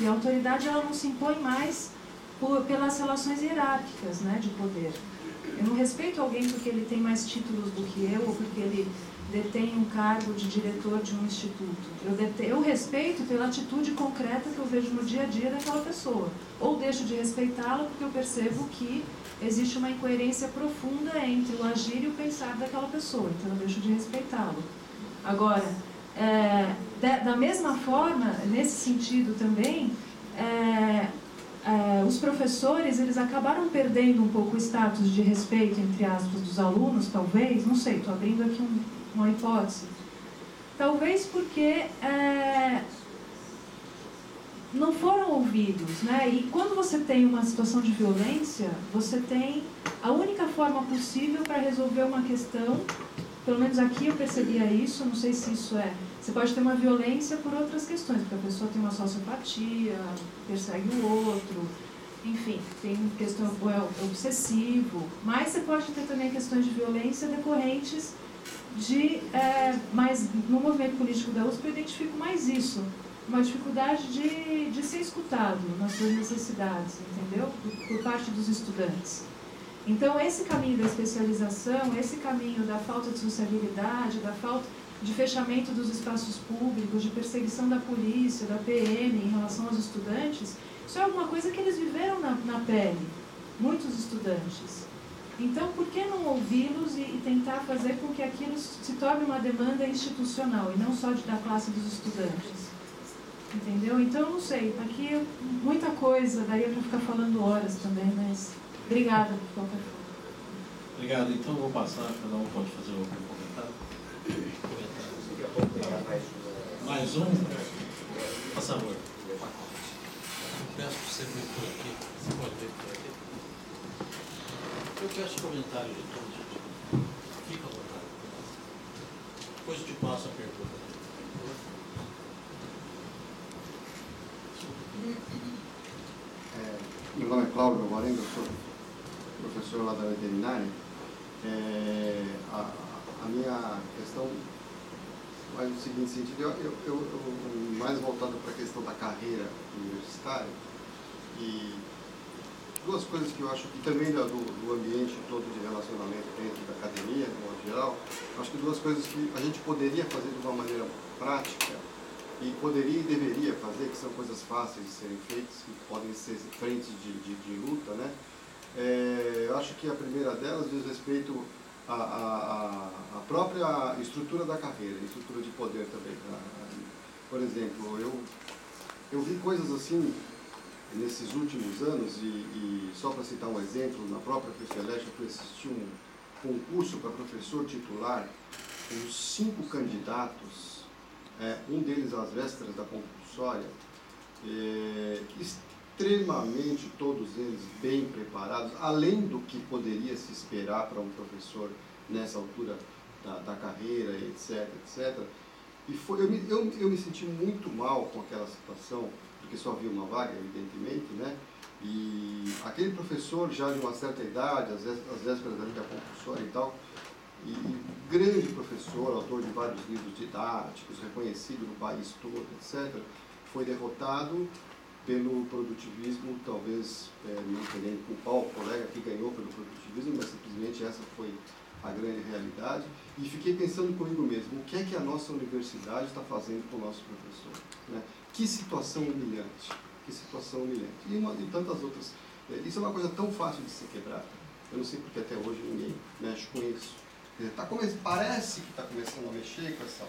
a autoridade ela não se impõe mais pelas relações hierárquicas, né, de poder. Eu não respeito alguém porque ele tem mais títulos do que eu ou porque ele detém um cargo de diretor de um instituto. Eu respeito pela atitude concreta que eu vejo no dia a dia daquela pessoa. Ou deixo de respeitá-la porque eu percebo que existe uma incoerência profunda entre o agir e o pensar daquela pessoa. Então eu deixo de respeitá-lo. Agora, da mesma forma, nesse sentido também, os professores, eles acabaram perdendo um pouco o status de respeito, entre aspas, dos alunos, talvez, não sei, estou abrindo aqui uma hipótese. Talvez porque não foram ouvidos, né? E quando você tem uma situação de violência, você tem a única forma possível para resolver uma questão, pelo menos aqui eu percebia isso, não sei se isso você pode ter uma violência por outras questões, porque a pessoa tem uma sociopatia, persegue o outro, enfim, tem questão obsessivo, mas você pode ter também questões de violência decorrentes mas no movimento político da USP eu identifico mais isso, uma dificuldade de ser escutado nas suas necessidades, entendeu? Por parte dos estudantes. Então, esse caminho da especialização, esse caminho da falta de sociabilidade, da falta de fechamento dos espaços públicos, de perseguição da polícia, da PM em relação aos estudantes, isso é alguma coisa que eles viveram na pele, muitos estudantes. Então, por que não ouvi-los e tentar fazer com que aquilo se torne uma demanda institucional e não só da classe dos estudantes? Entendeu? Então, eu não sei, aqui muita coisa, daria para ficar falando horas também, mas obrigada por qualquer forma. Obrigado, então vou passar, cada um pode fazer algum comentário. Mais um? Por favor. Peço para você vir por aqui, você pode vir por aqui. Eu peço comentário de todos, fica à vontade. Depois te passo a pergunta. Meu nome é Cláudio Alvarenga, eu sou professor lá da veterinária. A minha questão vai no seguinte sentido, eu mais voltado para a questão da carreira universitária, e duas coisas que eu acho que também do ambiente todo de relacionamento dentro da academia, de modo geral, acho que duas coisas que a gente poderia fazer de uma maneira prática, e poderia e deveria fazer, que são coisas fáceis de serem feitas, que podem ser frentes de luta, né? Eu acho que a primeira delas diz respeito à própria estrutura da carreira, estrutura de poder também. Por exemplo, eu vi coisas assim nesses últimos anos, e só para citar um exemplo, na própria FEFELESH eu fui assistir um concurso para professor titular, com 5 candidatos, um deles às vésperas da compulsória, extremamente todos eles bem preparados, além do que poderia se esperar para um professor nessa altura da carreira, etc, etc. E eu me senti muito mal com aquela situação, porque só havia uma vaga, evidentemente, né? E aquele professor já de uma certa idade, às vésperas da compulsória e tal, e grande professor, autor de vários livros didáticos, reconhecido no país todo, etc., foi derrotado pelo produtivismo, talvez não querendo culpar o colega que ganhou pelo produtivismo, mas simplesmente essa foi a grande realidade. E fiquei pensando comigo mesmo, o que é que a nossa universidade está fazendo com o nosso professor? Né? Que situação humilhante, que situação humilhante. E tantas outras. Isso é uma coisa tão fácil de ser quebrada. Eu não sei porque até hoje ninguém mexe com isso. Parece que está começando a mexer com essa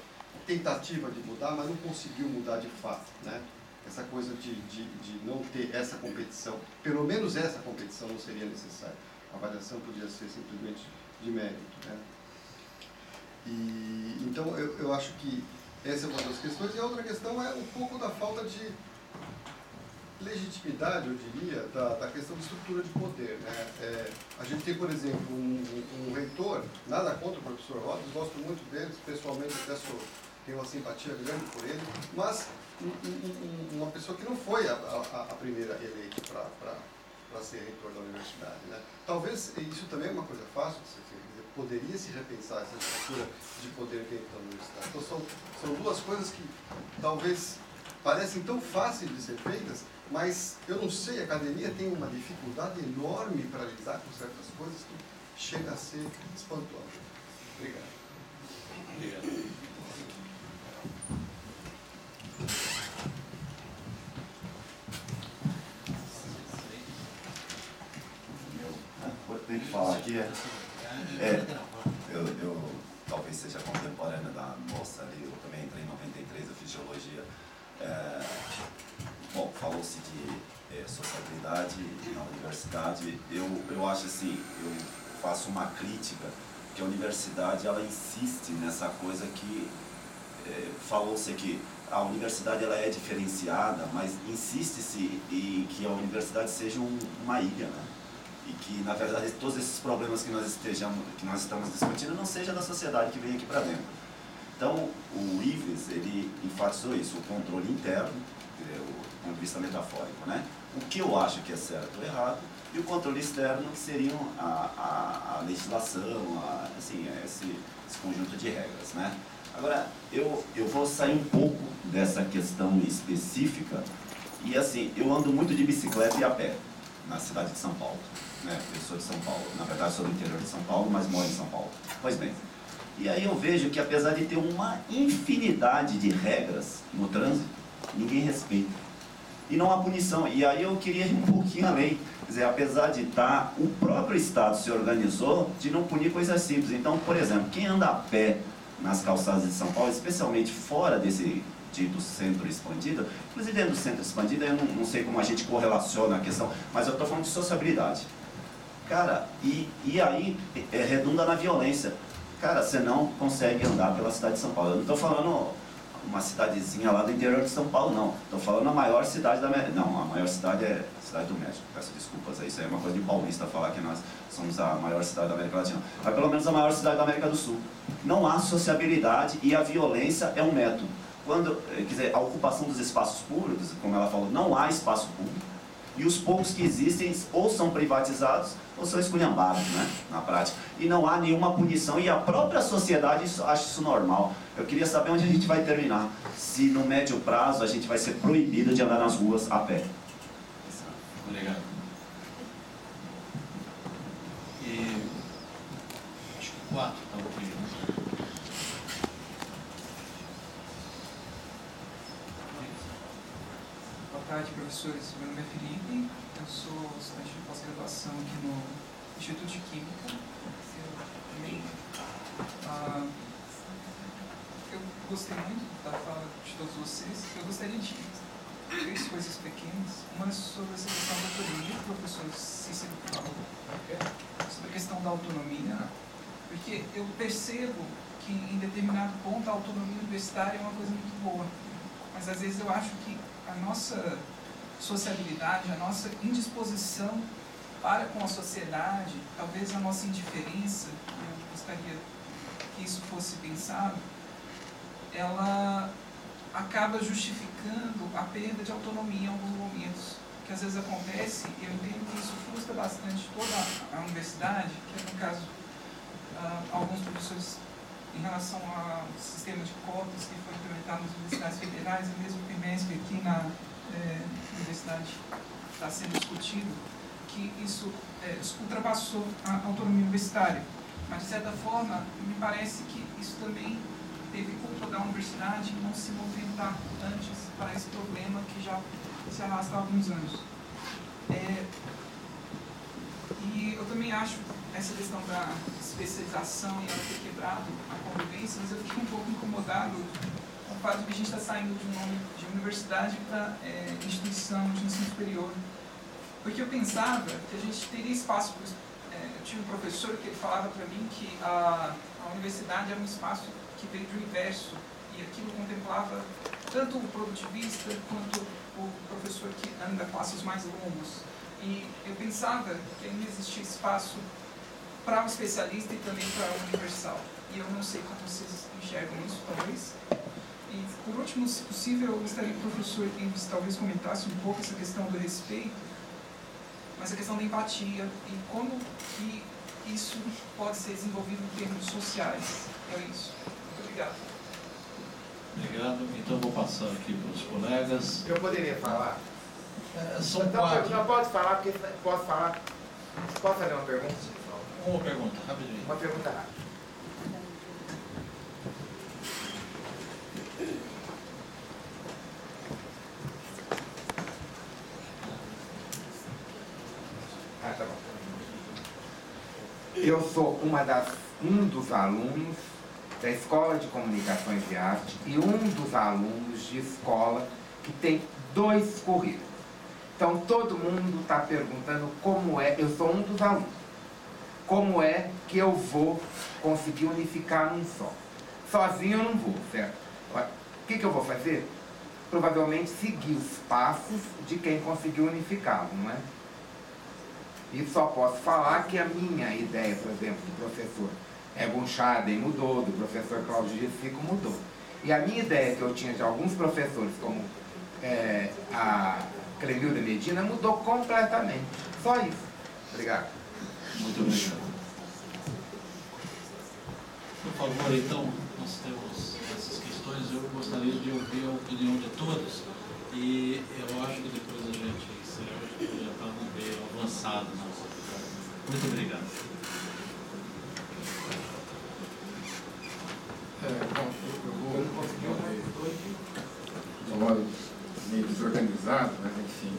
tentativa de mudar, mas não conseguiu mudar de fato, né? Essa coisa de não ter essa competição, pelo menos essa competição não seria necessária. A avaliação podia ser simplesmente de mérito, né? E então eu acho que essa é uma das questões. E a outra questão é um pouco da falta de legitimidade, eu diria, da questão de estrutura de poder, né? A gente tem, por exemplo, um reitor, nada contra o professor Rodas, gosto muito dele, pessoalmente até tenho uma simpatia grande por ele, mas uma pessoa que não foi a primeira eleita para ser reitor da universidade, né? Talvez isso também é uma coisa fácil de ser feita, poderia se repensar essa estrutura de poder dentro da universidade. Então são duas coisas que talvez parecem tão fáceis de ser feitas, mas eu não sei, a academia tem uma dificuldade enorme para lidar com certas coisas que chega a ser espantosa. Obrigado. Obrigado. Tem que falar aqui, eu talvez seja contemporânea da moça ali, eu também entrei em 93, eu fiz geologia. Bom, falou-se de sociabilidade na universidade, eu acho assim, eu faço uma crítica, que a universidade ela insiste nessa coisa que falou-se que a universidade ela é diferenciada, mas insiste-se em que a universidade seja uma ilha, né? E que, na verdade, todos esses problemas que nós estamos discutindo não seja da sociedade que vem aqui para dentro. Então, o Ives, ele enfatizou isso, o controle interno, o ponto de vista metafórico, né? O que eu acho que é certo ou errado, e o controle externo, que seriam a legislação, assim, esse conjunto de regras, né? Agora, eu vou sair um pouco dessa questão específica, e assim, eu ando muito de bicicleta e a pé, na cidade de São Paulo. Eu sou de São Paulo, na verdade sou do interior de São Paulo, mas moro em São Paulo. Pois bem, e aí eu vejo que apesar de ter uma infinidade de regras no trânsito, ninguém respeita. E não há punição. E aí eu queria ir um pouquinho além. Quer dizer, apesar de estar, o próprio Estado se organizou de não punir coisas simples. Então, por exemplo, quem anda a pé nas calçadas de São Paulo, especialmente fora desse dito centro expandido, inclusive dentro do centro expandido, eu não sei como a gente correlaciona a questão, mas eu estou falando de sociabilidade. Cara, e aí redunda na violência. Cara, você não consegue andar pela cidade de São Paulo. Eu não estou falando uma cidadezinha lá do interior de São Paulo, não. Estou falando a maior cidade da América. Não, a maior cidade é a cidade do México. Peço desculpas, isso aí é uma coisa de paulista falar que nós somos a maior cidade da América Latina. Mas pelo menos a maior cidade da América do Sul. Não há sociabilidade e a violência é um método. Quando, quer dizer, a ocupação dos espaços públicos, como ela falou, não há espaço público. E os poucos que existem ou são privatizados ou são esculhambados, né, na prática. E não há nenhuma punição, e a própria sociedade acha isso normal. Eu queria saber onde a gente vai terminar. Se no médio prazo a gente vai ser proibido de andar nas ruas a pé. Obrigado. E acho que 4 está ok, né? Boa tarde, professores. Meu nome é Felipe, eu sou estudante de pós-graduação aqui no Instituto de Química. Eu gostei muito da fala de todos vocês. Eu gostaria de 3 coisas pequenas. Uma sobre essa questão da autonomia, que o professor Cícero falou, sobre a questão da autonomia, porque eu percebo que em determinado ponto a autonomia universitária é uma coisa muito boa, mas às vezes eu acho que a nossa sociabilidade, a nossa indisposição para com a sociedade, talvez a nossa indiferença, eu gostaria que isso fosse pensado, ela acaba justificando a perda de autonomia em alguns momentos, que às vezes acontece, e eu entendo que isso frustra bastante toda a universidade, que é no caso, alguns professores em relação ao sistema de cotas que foi implementado nas universidades federais, e mesmo o PIMESP aqui na universidade está sendo discutido, que isso ultrapassou a autonomia universitária. Mas, de certa forma, me parece que isso também teve culpa da universidade em não se movimentar antes para esse problema que já se arrasta há alguns anos. E eu também acho essa questão da especialização e ela ter quebrado a convivência, mas eu fiquei um pouco incomodado com o fato de que a gente está saindo de um nome de universidade para instituição de ensino superior. Porque eu pensava que a gente teria espaço. Eu tinha um professor que ele falava para mim que a universidade era um espaço que veio do inverso, e aquilo contemplava tanto o produtivista quanto o professor que anda classes mais longos. E eu pensava que ainda existia espaço para o especialista e também para o universal. E eu não sei como vocês enxergam isso, talvez. E, por último, se possível, eu gostaria que o professor Ives talvez comentasse um pouco essa questão do respeito, mas a questão da empatia e como que isso pode ser desenvolvido em termos sociais. É isso. Muito obrigado. Obrigado. Então vou passar aqui para os colegas. Eu poderia falar? São Então, quatro. não pode falar, porque posso falar. Posso fazer uma pergunta? Uma pergunta, rapidinho. Uma pergunta rápida. Tá bom. Eu sou um dos alunos da Escola de Comunicações e Arte e um dos alunos de escola que tem 2 currículos. Então todo mundo está perguntando como é, eu sou um dos alunos, como é que eu vou conseguir unificar num só. Sozinho eu não vou, certo? O que eu vou fazer? Provavelmente seguir os passos de quem conseguiu unificá-lo, não é? E só posso falar que a minha ideia, por exemplo, do professor Egon Schaden mudou, do professor Cláudio Gessico mudou. E a minha ideia que eu tinha de alguns professores, como a Clemilda Medina, mudou completamente. Só isso. Obrigado. Muito obrigado. Por favor, então, nós temos essas questões. Eu gostaria de ouvir a opinião de todos. E eu acho que depois a gente encerra, a gente já está bem avançado na nossa conversa. Muito obrigado. Bom, eu vou de um modo meio desorganizado, mas enfim.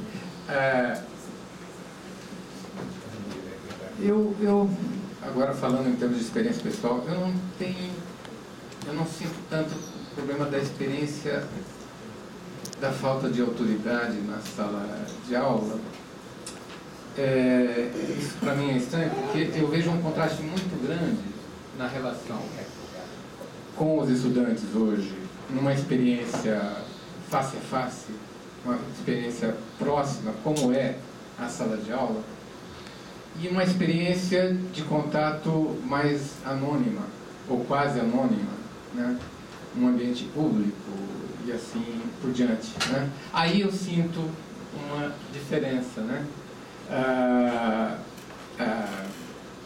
Eu agora falando em termos de experiência pessoal, eu não sinto tanto o problema da experiência da falta de autoridade na sala de aula. Isso para mim é estranho, porque eu vejo um contraste muito grande na relação com os estudantes hoje, numa experiência face a face, uma experiência próxima, como é a sala de aula, e uma experiência de contato mais anônima, ou quase anônima, né? Num ambiente público e assim por diante, né? Aí eu sinto uma diferença, né?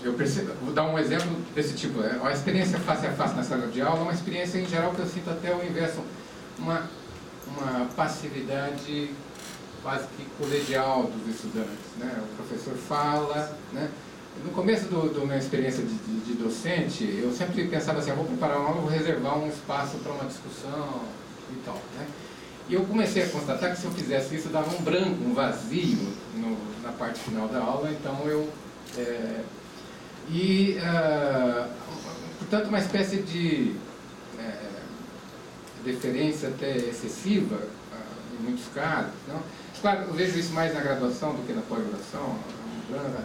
Eu percebo, vou dar um exemplo desse tipo. A experiência face a face na sala de aula é uma experiência em geral que eu sinto até o inverso, uma passividade quase que colegial dos estudantes, né? O professor fala, né? No começo da minha experiência de docente, eu sempre pensava assim, vou preparar uma aula, vou reservar um espaço para uma discussão e tal, né? E eu comecei a constatar que se eu fizesse isso, dava um branco, um vazio na parte final da aula, então portanto, uma espécie de deferência até excessiva, em muitos casos, não? Claro, eu vejo isso mais na graduação do que na pós-graduação,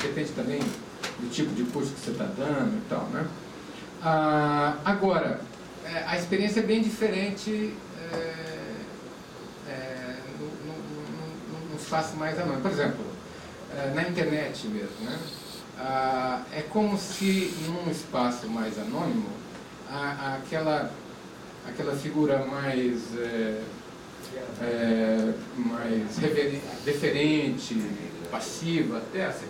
depende também do tipo de curso que você está dando e tal, né? Agora, a experiência é bem diferente no espaço mais anônimo. Por exemplo, na internet mesmo, né? É como se num espaço mais anônimo, aquela figura mais deferente, passiva, até se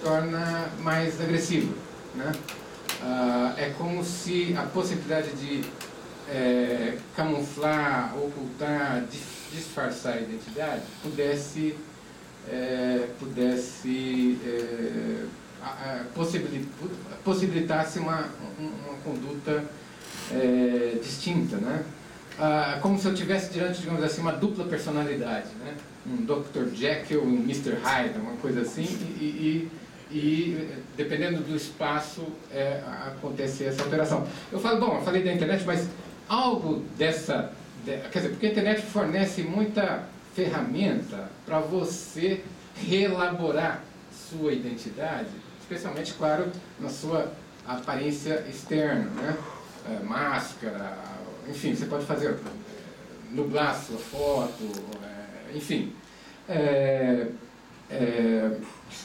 torna mais agressiva, né? É como se a possibilidade de camuflar, ocultar, disfarçar a identidade possibilitasse uma conduta distinta, né? Como se eu tivesse diante, digamos assim, uma dupla personalidade, né? Um Dr. Jekyll e um Mr. Hyde, uma coisa assim, e dependendo do espaço acontecer essa alteração. Eu falei da internet, mas algo dessa... Quer dizer, porque a internet fornece muita ferramenta para você reelaborar sua identidade, especialmente, claro, na sua aparência externa, né? Máscara, enfim, você pode fazer nublar sua foto, enfim.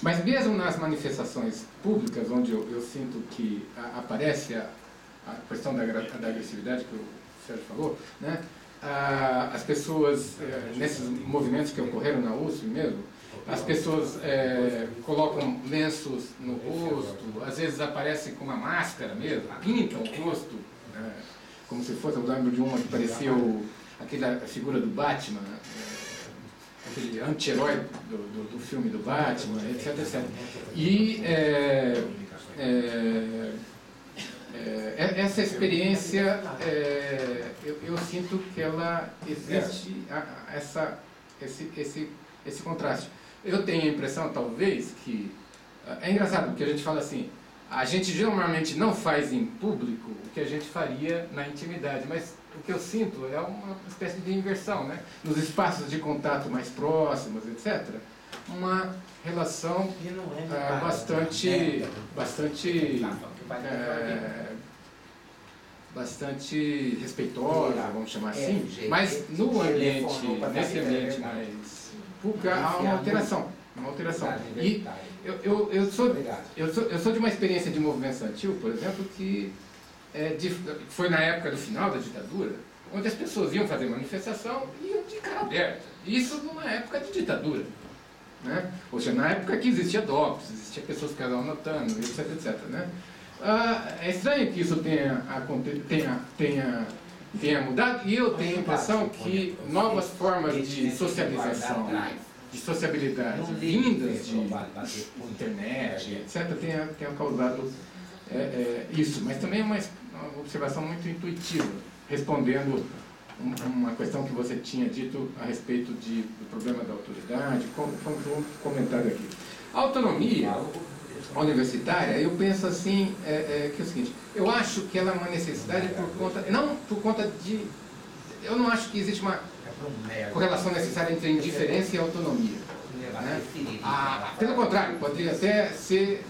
Mas mesmo nas manifestações públicas, onde eu sinto que aparece a questão da agressividade que o Sérgio falou, né? As pessoas, nesses movimentos que ocorreram na USP mesmo, as pessoas colocam lenços no rosto, às vezes aparecem com uma máscara mesmo, pintam o rosto, como se fosse, eu lembro de uma que parecia aquela figura do Batman, aquele anti-herói do filme do Batman, etc, etc. E essa experiência, eu sinto que ela existe, esse contraste. Eu tenho a impressão, talvez, que... É engraçado, porque a gente fala assim, a gente geralmente não faz em público o que a gente faria na intimidade, mas o que eu sinto é uma espécie de inversão, né? Nos espaços de contato mais próximos, etc., uma relação bastante respeitosa, vamos chamar assim, mas no ambiente, nesse ambiente mais público, há uma alteração. E eu sou de uma experiência de movimento estudantil, por exemplo, que foi na época do final da ditadura, onde as pessoas iam fazer manifestação e iam de cara aberta. Isso numa época de ditadura. Né? Ou seja, na época que existia DOPS, existia pessoas que ficavam anotando, etc, etc. Né? É estranho que isso tenha mudado, e eu tenho a impressão que novas formas de socialização, de sociabilidade, vindas de internet, etc., tenham causado isso. Mas também é uma observação muito intuitiva, respondendo uma questão que você tinha dito a respeito do problema da autoridade, como um comentário aqui. A autonomia universitária, eu penso assim, que é o seguinte, eu acho que ela é uma necessidade não por conta de... Eu não acho que existe uma correlação necessária entre indiferença e autonomia. Né? Pelo contrário, pode até ser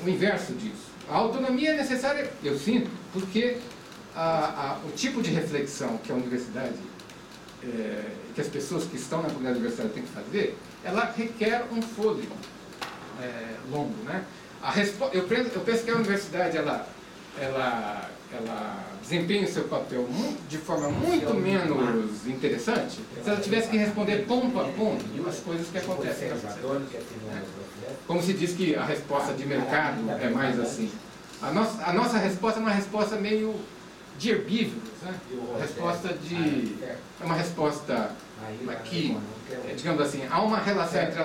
o inverso disso. A autonomia é necessária, eu sinto, porque o tipo de reflexão que a universidade, que as pessoas que estão na comunidade universitária têm que fazer, ela requer um fôlego longo. Né? Eu penso que a universidade ela desempenha o seu papel de forma muito menos interessante se ela tivesse que responder ponto a ponto as coisas que acontecem na sociedade. Como se diz que a resposta de mercado é mais assim. A nossa resposta é uma resposta meio de herbívoros, né? É uma resposta que, digamos assim, há uma relação entre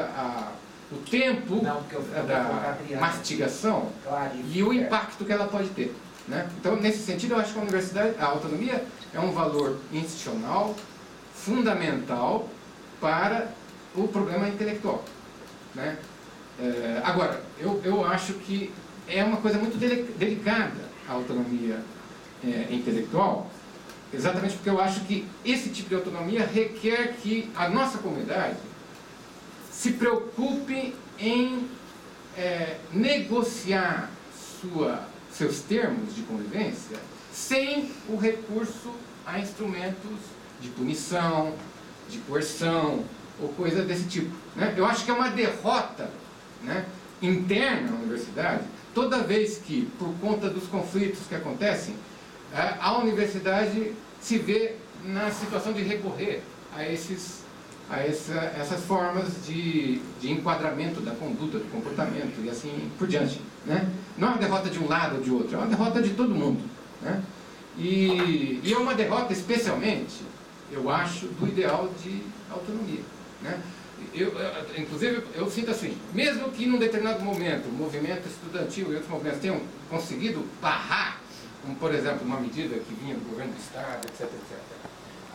o tempo da mastigação e o impacto que ela pode ter. Né? Então, nesse sentido, eu acho que a autonomia é um valor institucional fundamental para o problema intelectual. Né? Agora, eu acho que é uma coisa muito delicada a autonomia intelectual, exatamente porque eu acho que esse tipo de autonomia requer que a nossa comunidade se preocupe em negociar seus termos de convivência sem o recurso a instrumentos de punição, de coerção ou coisa desse tipo. Né? Eu acho que é uma derrota, né, interna na universidade, toda vez que, por conta dos conflitos que acontecem, a universidade se vê na situação de recorrer a essas formas de enquadramento da conduta, do comportamento e assim por diante. Né? Não é uma derrota de um lado ou de outro, é uma derrota de todo mundo. Né? E é uma derrota especialmente, eu acho, do ideal de autonomia. Né? Inclusive, eu sinto assim, mesmo que num determinado momento o movimento estudantil e outros movimentos tenham conseguido barrar, como por exemplo uma medida que vinha do governo do Estado, etc, etc,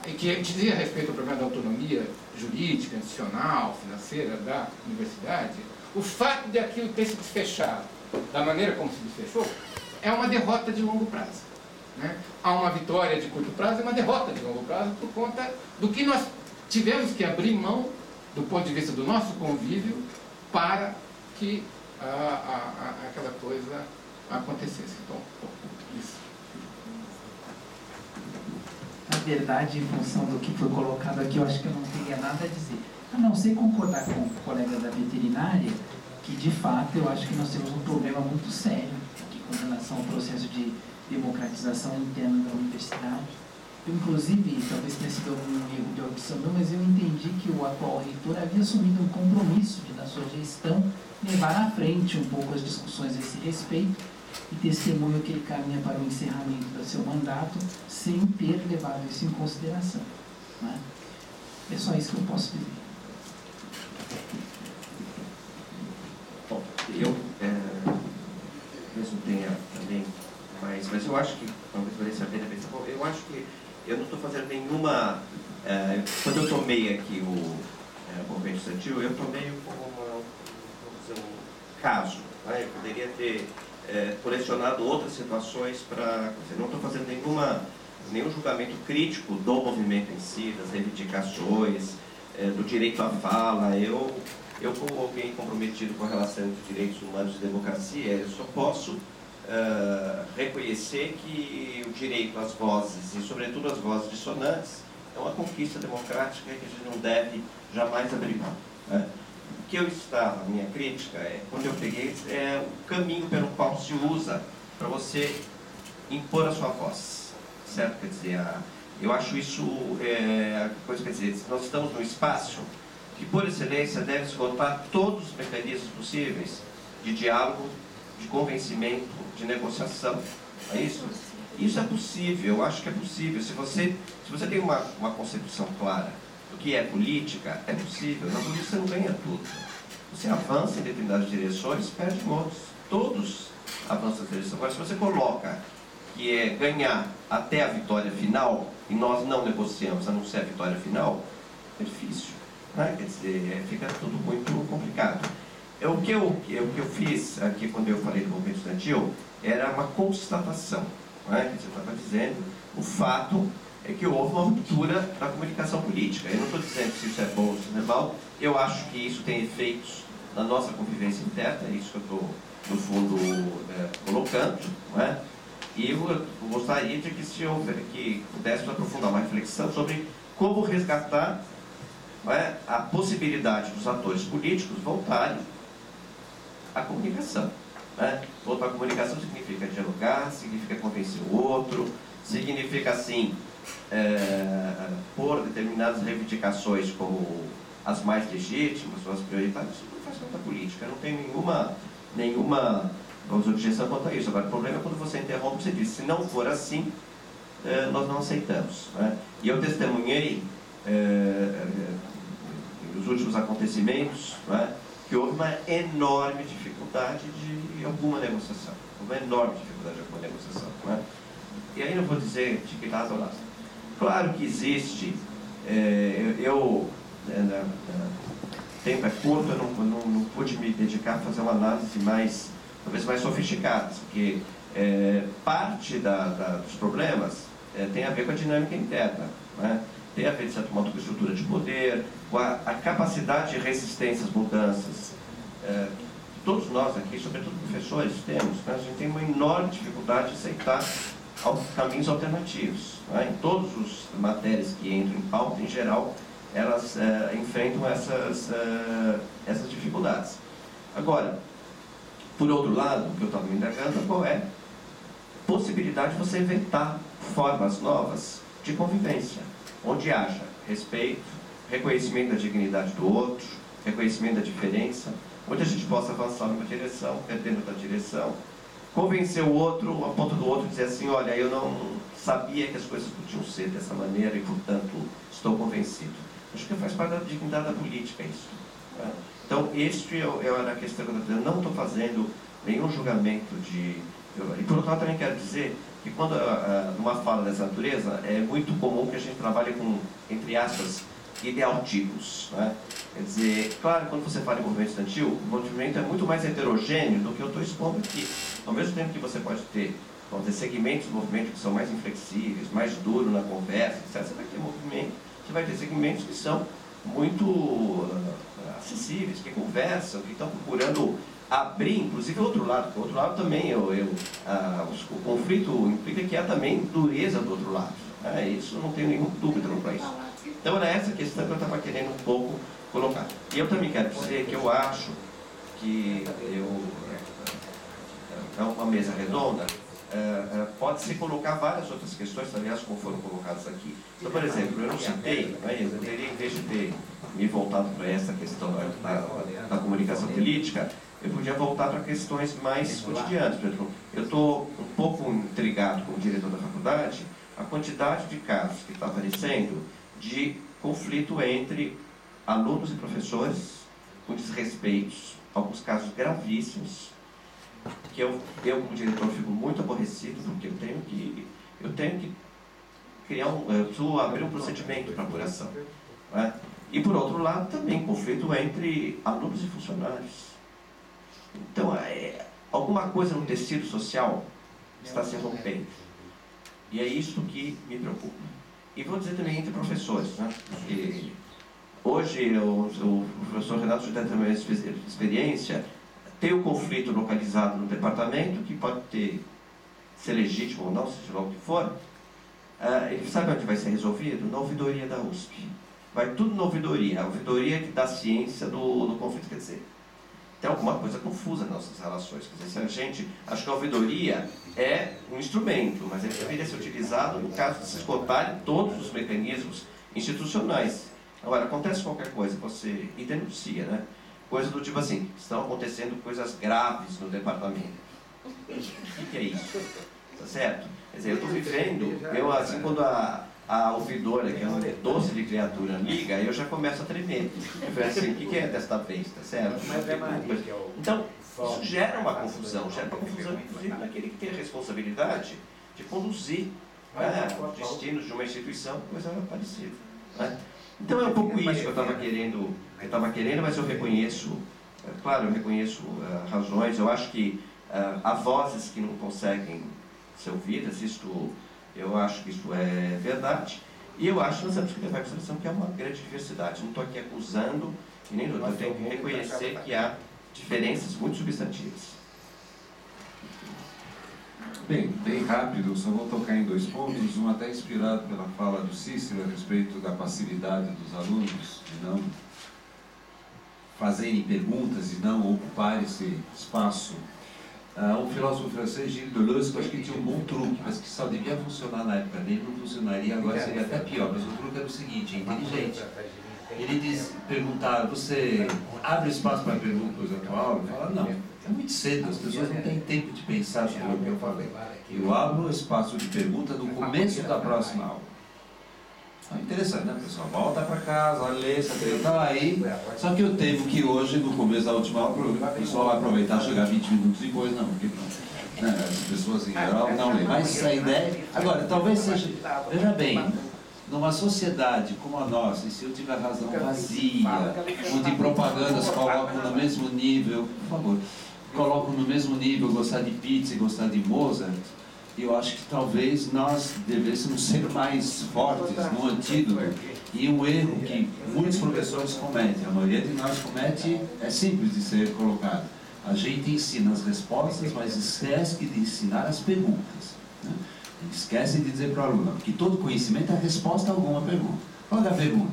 e que dizia a respeito do problema da autonomia jurídica, institucional, financeira da universidade, o fato de aquilo ter se desfechado da maneira como se desfechou é uma derrota de longo prazo. Né? Há uma vitória de curto prazo e uma derrota de longo prazo por conta do que nós tivemos que abrir mão do ponto de vista do nosso convívio para que aquela coisa acontecesse. Então, isso. Na verdade, em função do que foi colocado aqui, eu acho que eu não teria nada a dizer. A não ser concordar com o colega da veterinária, que de fato eu acho que nós temos um problema muito sério aqui com relação ao processo de democratização interna da universidade. Eu, inclusive, talvez tenha sido um erro de audição, mas eu entendi que o atual reitor havia assumido um compromisso de, na sua gestão, levar à frente um pouco as discussões a esse respeito. e testemunho que ele caminha para o encerramento do seu mandato sem ter levado isso em consideração. Né? É só isso que eu posso dizer. Bom, eu mesmo tenha também, mas eu acho que, talvez valesse a pena pensar, eu acho que eu não estou fazendo nenhuma... quando eu tomei aqui o movimento estudantil, eu tomei um caso. Né? Eu poderia ter colecionado outras situações para... Não estou fazendo nenhum julgamento crítico do movimento em si, das reivindicações, do direito à fala. Eu, como alguém comprometido com a relação entre direitos humanos e democracia, eu só posso reconhecer que o direito às vozes, e sobretudo às vozes dissonantes, é uma conquista democrática que a gente não deve jamais abrir mão. Né? O que eu estava, a minha crítica, quando eu peguei, o caminho pelo qual se usa para você impor a sua voz. Certo? Quer dizer, eu acho isso, quer dizer, nós estamos num espaço que, por excelência, deve esgotar todos os mecanismos possíveis de diálogo, de convencimento, de negociação. É isso? Isso é possível, eu acho que é possível. Se você tem uma concepção clara do que é política, é possível. Na política você não ganha tudo. Você avança em determinadas direções, perde modos. Todos avançam em direção. Agora, se você coloca que é ganhar até a vitória final, e nós não negociamos a não ser a vitória final, é difícil. Né? Quer dizer, fica tudo muito complicado. O que eu fiz aqui quando eu falei do movimento estudantil era uma constatação. Né? Quer dizer, eu estava dizendo, o fato é que houve uma ruptura da comunicação política. Eu não estou dizendo se isso é bom ou se não é mal, eu acho que isso tem efeitos na nossa convivência interna, é isso que eu estou, no fundo, colocando. Não é? E eu gostaria de que pudéssemos aprofundar uma reflexão sobre como resgatar, não é, a possibilidade dos atores políticos voltarem à comunicação. Né? Voltar à comunicação significa dialogar, significa convencer o outro, significa, assim, pôr determinadas reivindicações como as mais legítimas, as prioritárias. Isso não faz conta política, não tem nenhuma objeção quanto a isso. Agora, o problema é quando você interrompe, você diz, se não for assim, nós não aceitamos. Né? E eu testemunhei nos últimos acontecimentos, né, que houve uma enorme dificuldade de alguma negociação. Uma enorme dificuldade de alguma negociação. Né? E aí não vou dizer de que lado ou lado. Claro que existe, tempo é curto, eu não pude me dedicar a fazer uma análise talvez mais sofisticada, porque parte dos problemas tem a ver com a dinâmica interna. Né? Tem a ver, de certo modo, com a estrutura de poder, com a capacidade de resistência às mudanças. Todos nós aqui, sobretudo professores, temos. Né? A gente tem uma enorme dificuldade de aceitar caminhos alternativos. Né? Em todas as matérias que entram em pauta, em geral, elas enfrentam essas dificuldades. Agora, por outro lado, o que eu estava me indagando, qual é a possibilidade de você inventar formas novas de convivência, onde haja respeito, reconhecimento da dignidade do outro, reconhecimento da diferença, onde a gente possa avançar numa direção, perdendo outra direção, convencer o outro, a ponto do outro dizer assim, olha, eu não sabia que as coisas podiam ser dessa maneira e, portanto, estou convencido. Acho que faz parte da dignidade da política isso. Né? Então, este é a questão que eu estou dizendo. Não estou fazendo nenhum julgamento de... E, por outro lado, também quero dizer que quando numa fala dessa natureza, é muito comum que a gente trabalhe com, entre aspas, idealtipos. Né? Quer dizer, claro, quando você fala em movimento estudantil, o movimento é muito mais heterogêneo do que eu estou expondo aqui. Ao mesmo tempo que você pode ter, vamos dizer, segmentos do movimento que são mais inflexíveis, mais duros na conversa, etc., você vai ter movimento, você vai ter segmentos que são muito acessíveis, que conversam, que estão procurando abrir, inclusive, o outro lado. O outro lado também, o conflito implica que há também dureza do outro lado. Isso não tenho nenhuma dúvida para isso. Então, era essa questão que eu estava querendo um pouco colocar. E eu também quero dizer que eu acho que é uma mesa redonda, pode-se colocar várias outras questões, aliás, como foram colocadas aqui. Então, por exemplo, eu não citei, eu poderia, em vez de ter me voltado para essa questão da comunicação política, eu podia voltar para questões mais cotidianas. Por exemplo, eu estou um pouco intrigado com o diretor da faculdade, a quantidade de casos que está aparecendo de conflito entre alunos e professores, com desrespeitos, alguns casos gravíssimos, que eu como diretor fico muito aborrecido, porque eu tenho que criar eu preciso abrir um procedimento para apuração, né? E por outro lado também conflito entre alunos e funcionários. Então alguma coisa no tecido social está se rompendo, e é isso que me preocupa. E vou dizer também entre professores, né? Porque hoje o professor Renato já tem também experiência. Tem o conflito localizado no departamento, que pode ser legítimo ou não, seja lá o que for. Ele sabe onde vai ser resolvido? Na ouvidoria da USP. Vai tudo na ouvidoria, a ouvidoria que dá ciência do conflito. Quer dizer, tem alguma coisa confusa nas nossas relações. Quer dizer, se a gente acha que a ouvidoria é um instrumento, mas ele deveria ser utilizado no caso de se esgotarem todos os mecanismos institucionais. Agora, acontece qualquer coisa, você e denuncia, né? Coisa do tipo assim, estão acontecendo coisas graves no departamento. O que é isso? Tá certo? Quer dizer, eu estou vivendo, assim, quando a ouvidora, que é um doce de criatura, liga, eu já começo a tremer. Eu falo assim, o que é desta vez, tá certo? Então, isso gera uma confusão, inclusive naquele que tem a responsabilidade de conduzir, né, os destinos de uma instituição, coisa parecida, né? Então é um pouco isso que eu estava querendo, mas eu reconheço, claro, eu reconheço razões. Eu acho que há vozes que não conseguem ser ouvidas, eu acho que isso é verdade. E eu acho que nós temos que levar em consideração que há uma grande diversidade. Não estou aqui acusando, e nem eu tenho que reconhecer que há diferenças muito substantivas. Bem rápido, só vou tocar em 2 pontos, um até inspirado pela fala do Cícero a respeito da passividade dos alunos, de não fazerem perguntas e não ocupar esse espaço. Um filósofo francês, Gilles Deleuze, que eu acho que tinha um bom truque, mas que só devia funcionar na época dele, não funcionaria agora, seria até pior, mas o truque era o seguinte, inteligente. Ele perguntar, você abre espaço para perguntas da tua aula? Fala, não, é muito cedo, as pessoas não têm tempo de pensar sobre o que eu falei. Eu abro o espaço de pergunta no começo da próxima aula. É interessante, né, pessoal? Volta para casa, lê, está aí. Só que eu temo que hoje, no começo da última aula, o pessoal vai aproveitar e chegar 20 minutos depois, não, porque não, né, as pessoas em geral não lêem. Mas a ideia. Agora, talvez seja. Veja bem. Numa sociedade como a nossa, e se eu tiver razão, vazia, onde propagandas colocam no mesmo nível, por favor, colocam no mesmo nível gostar de pizza e gostar de Mozart, eu acho que talvez nós devêssemos ser mais fortes no antídoto. E um erro que muitos professores cometem, a maioria de nós comete, é simples de ser colocado. A gente ensina as respostas, mas esquece de ensinar as perguntas, né? Esquece de dizer para o aluno que todo conhecimento é a resposta a alguma pergunta. Qual é a pergunta?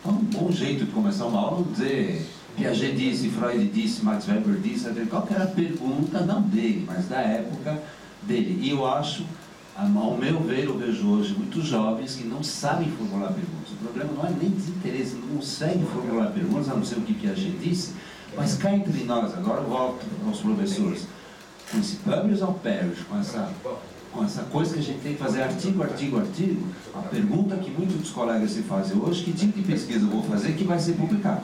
Então, um bom jeito de começar uma aula é dizer Piaget disse, Freud disse, Max Weber disse, qual que era a pergunta, não dele, mas da época dele. E eu acho, ao meu ver, eu vejo hoje muitos jovens que não sabem formular perguntas. O problema não é nem desinteresse, não conseguem formular perguntas, a não ser o que Piaget disse, mas cá entre nós, agora eu volto aos professores, com esse publish ou perish, com essa coisa que a gente tem que fazer artigo, a pergunta que muitos dos colegas se fazem hoje, que tipo de pesquisa eu vou fazer que vai ser publicado?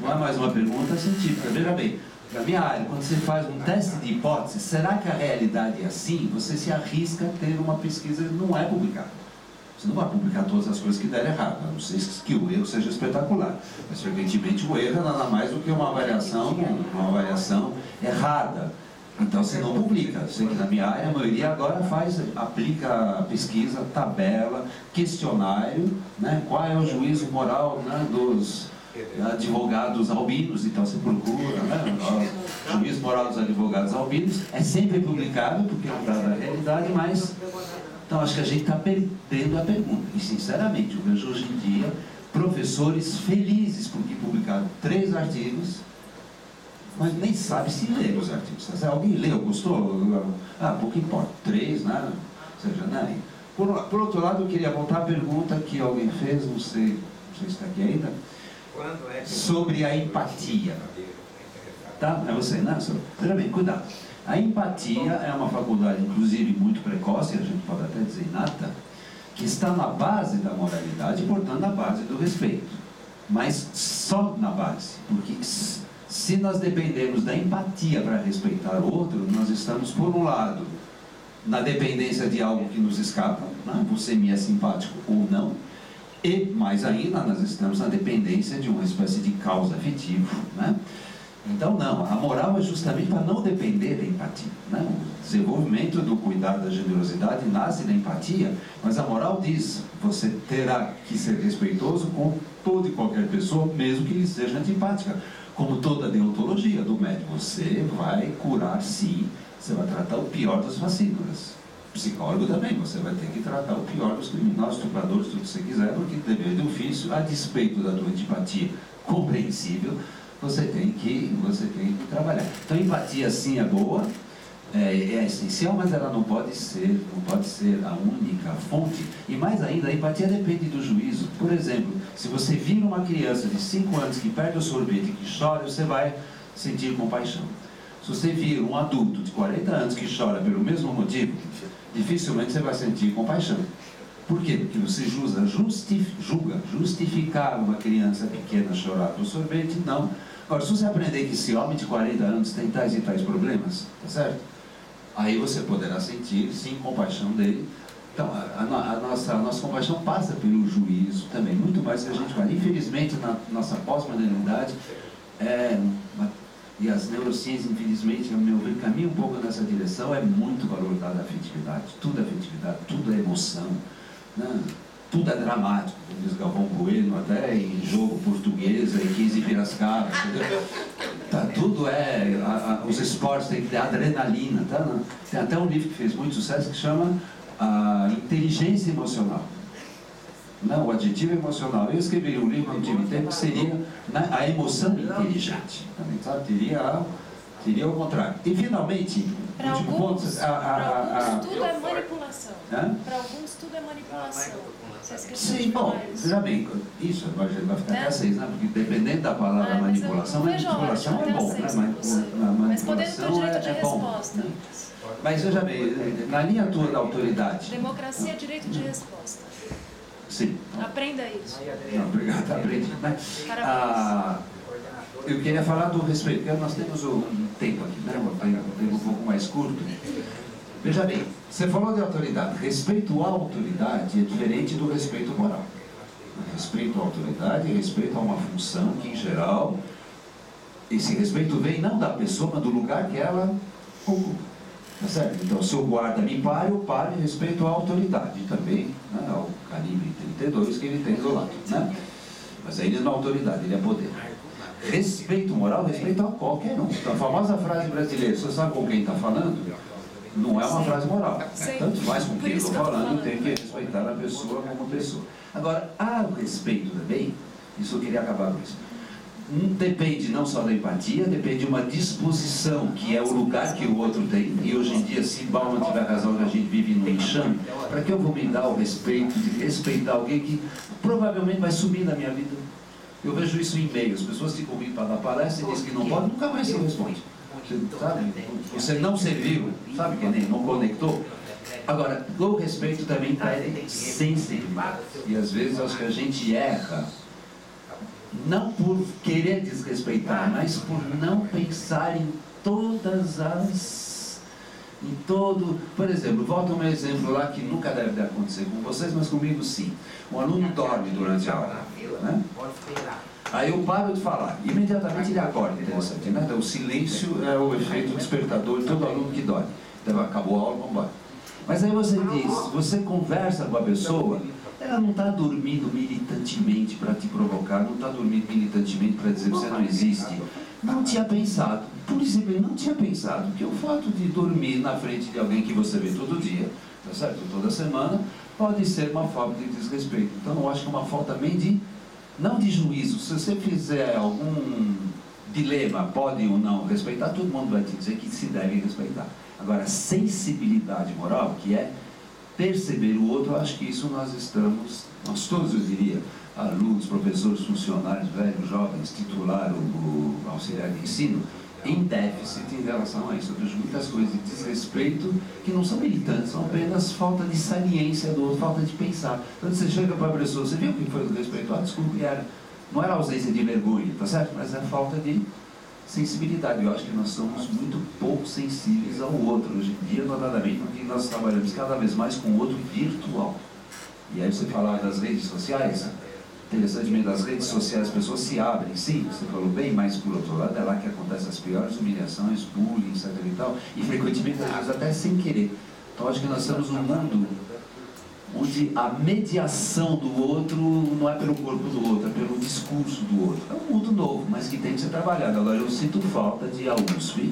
Não é mais uma pergunta científica. Veja bem, na minha área, quando você faz um teste de hipótese, será que a realidade é assim? Você se arrisca a ter uma pesquisa que não é publicada. Você não vai publicar todas as coisas que deram errado, a não ser que o erro seja espetacular. Mas, frequentemente, o erro é nada mais do que uma variação errada. Então você não publica. Eu sei que na minha área a maioria agora aplica a pesquisa, tabela, questionário, né? Qual é o juízo moral, né, dos advogados albinos, então você procura, né? O juízo moral dos advogados albinos é sempre publicado, porque é um dado da realidade, mas então acho que a gente está perdendo a pergunta. E sinceramente, eu vejo hoje em dia professores felizes porque publicaram 3 artigos mas nem sabe se lê os artigos. Alguém leu, gostou? Ah, pouco importa. 3, nada. Ou seja, né? Por outro lado, eu queria voltar à pergunta que alguém fez, não sei se está aqui ainda, sobre a empatia. Tá? É você, né? Veja bem, cuidado. A empatia é uma faculdade, inclusive, muito precoce, a gente pode até dizer inata, que está na base da moralidade e, portanto, na base do respeito. Mas só na base. Porque se nós dependemos da empatia para respeitar o outro, nós estamos, por um lado, na dependência de algo que nos escapa, né? Você me é simpático ou não, e, mais ainda, nós estamos na dependência de uma espécie de causa afetiva, né? Então, não, a moral é justamente para não depender da empatia, né? O desenvolvimento do cuidado, da generosidade nasce da empatia, mas a moral diz, você terá que ser respeitoso com toda e qualquer pessoa, mesmo que lhe seja antipática. Como toda deontologia do médico, você vai curar sim, você vai tratar o pior dos fascínoras. Psicólogo também, você vai ter que tratar o pior dos criminosos, estupradores, tudo que você quiser, porque dever de ofício, a despeito da tua antipatia compreensível, você tem que trabalhar. Então, empatia sim é boa, é essencial, mas ela não pode ser a única fonte. E mais ainda, a empatia depende do juízo. Por exemplo, se você vira uma criança de 5 anos que perde o sorvete, que chora, você vai sentir compaixão. Se você vira um adulto de 40 anos que chora pelo mesmo motivo, dificilmente você vai sentir compaixão. Por quê? Porque você julga justificar uma criança pequena chorar por sorvete, não. Agora, se você aprender que esse homem de 40 anos tem tais e tais problemas, tá certo? Aí você poderá sentir, sim, compaixão dele. Então, a nossa compaixão passa pelo juízo também, muito mais que a gente fala. Infelizmente, na nossa pós-modernidade, e as neurociências, infelizmente, a meu ver, caminham um pouco nessa direção, é muito valor dado à afetividade, tudo é emoção, né? Tudo é dramático, como diz Galvão Bueno, até em jogo português, em 15 Piracicaba, tudo os esportes têm que ter adrenalina, tá? Tem até um livro que fez muito sucesso que chama Inteligência Emocional. Não, o adjetivo emocional. Eu escreveria um livro, não tive tempo, que seria, né, a emoção inteligente. Também, sabe? Teria o contrário. E, finalmente, para alguns, tudo é manipulação. Para alguns, tudo é manipulação. Sim, bom, veja bem, isso vai ficar até 6, né? Porque dependendo da palavra manipulação, manipulação é bom, né? Mas podendo ter direito de resposta. Mas veja bem, na linha tua da autoridade. Democracia é direito de resposta. Sim. Aprenda isso. Não, obrigado, aprendi. Eu queria falar do respeito, porque nós temos um tempo aqui, né? Um tempo um pouco mais curto. Veja bem, você falou de autoridade. Respeito à autoridade é diferente do respeito moral. Respeito à autoridade é respeito a uma função que, em geral, esse respeito vem não da pessoa, mas do lugar que ela ocupa. Tá certo? Então, se o guarda me pare, eu paro em respeito à autoridade. E também, né, ao calibre 32 que ele tem do lado. Né? Mas aí ele não é autoridade, ele é poder. Respeito moral, respeito a qualquer um. Então, a famosa frase brasileira, você sabe com quem está falando? Não é uma frase moral. Tanto faz com quem eu estou falando, eu tenho que respeitar a pessoa como pessoa. Agora, há o respeito também, isso eu queria acabar com isso. Depende não só da empatia, depende de uma disposição, que é o lugar que o outro tem. E hoje em dia, se Bauman tiver razão, que a gente vive no enxame, para que eu vou me dar o respeito de respeitar alguém que provavelmente vai sumir da minha vida? Eu vejo isso em e-mail, as pessoas ficam vindo para dar palestra e dizem que não pode, nunca mais se responde. Sabe? Você não serviu, sabe que nem não conectou. Agora, o respeito também pede sensibilidade. E às vezes eu acho que a gente erra, não por querer desrespeitar, mas por não pensar em todas as... Por exemplo, volta um exemplo lá que nunca deve acontecer com vocês, mas comigo sim. Um aluno dorme durante a aula, né? Aí eu paro de falar, imediatamente ele acorda, interessante, né? Então, o silêncio é o efeito despertador de todo aluno que dorme. Então, acabou a aula, vamos embora. Mas aí você diz, você conversa com a pessoa, ela não está dormindo militantemente para te provocar, não está dormindo militantemente para dizer que você não existe. Não tinha pensado, por exemplo, ele não tinha pensado que o fato de dormir na frente de alguém que você vê todo dia, tá certo? Toda semana, pode ser uma falta de desrespeito. Então, eu acho que é uma falta também de, não de juízo. Se você fizer algum dilema, pode ou não respeitar, todo mundo vai te dizer que se deve respeitar. Agora, sensibilidade moral, que é perceber o outro, eu acho que isso nós todos, eu diria, alunos, professores, funcionários, velhos, jovens, titular, o auxiliar de ensino, em déficit em relação a isso. Eu vejo muitas coisas de desrespeito que não são militantes, são apenas falta de saliência do outro, falta de pensar. Quando você chega para a pessoa, você viu o que foi o respeito? Ah, desculpe, não era ausência de vergonha, tá certo? Mas é falta de sensibilidade. Eu acho que nós somos muito pouco sensíveis ao outro. Hoje em dia, notadamente, porque nós trabalhamos cada vez mais com o outro virtual. E aí você falava das redes sociais, interessantemente, das redes sociais as pessoas se abrem, sim, você falou bem, mas por outro lado é lá que acontecem as piores humilhações, bullying, etc. e tal, e frequentemente às vezes até sem querer. Então acho que nós estamos num mundo onde a mediação do outro não é pelo corpo do outro, é pelo discurso do outro. É um mundo novo, mas que tem que ser trabalhado. Agora eu sinto falta de a USP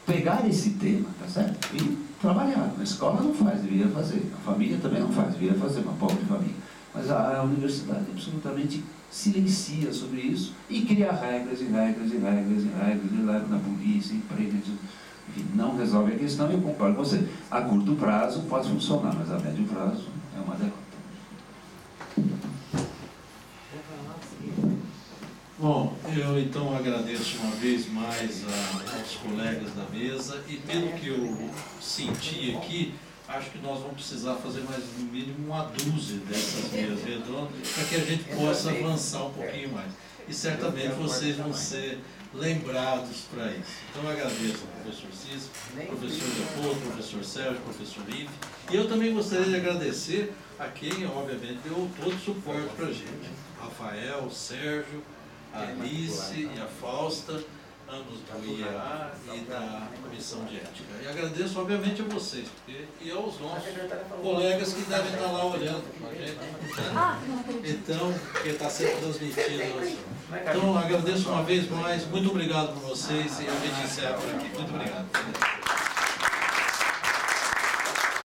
pegar esse tema, tá certo? E trabalhar. A escola não faz, deveria fazer. A família também não faz, deveria fazer, uma pobre família. Mas a universidade absolutamente silencia sobre isso e cria regras e regras e regras e regras, e leva na polícia, emprega, enfim, não resolve a questão. E eu concordo com você. A curto prazo pode funcionar, mas a médio prazo é uma derrota. Bom, eu então agradeço uma vez mais aos colegas da mesa e pelo que eu senti aqui, acho que nós vamos precisar fazer mais no mínimo uma dúzia dessas mesas redondas para que a gente possa avançar um pouquinho mais. E certamente vocês vão ser lembrados para isso. Então eu agradeço ao professor Cícero, professor Leopoldo, professor Sérgio, professor Ive. E eu também gostaria de agradecer a quem, obviamente, deu todo o suporte para a gente. Rafael, Sérgio, a Alice e a Fausta, ambos do IEA e da Comissão de Ética. E agradeço, obviamente, a vocês e aos nossos colegas que devem estar lá olhando com a gente. Então, porque está sendo transmitido. Então, agradeço uma vez mais. Muito obrigado por vocês e a gente encerra por aqui. Muito obrigado.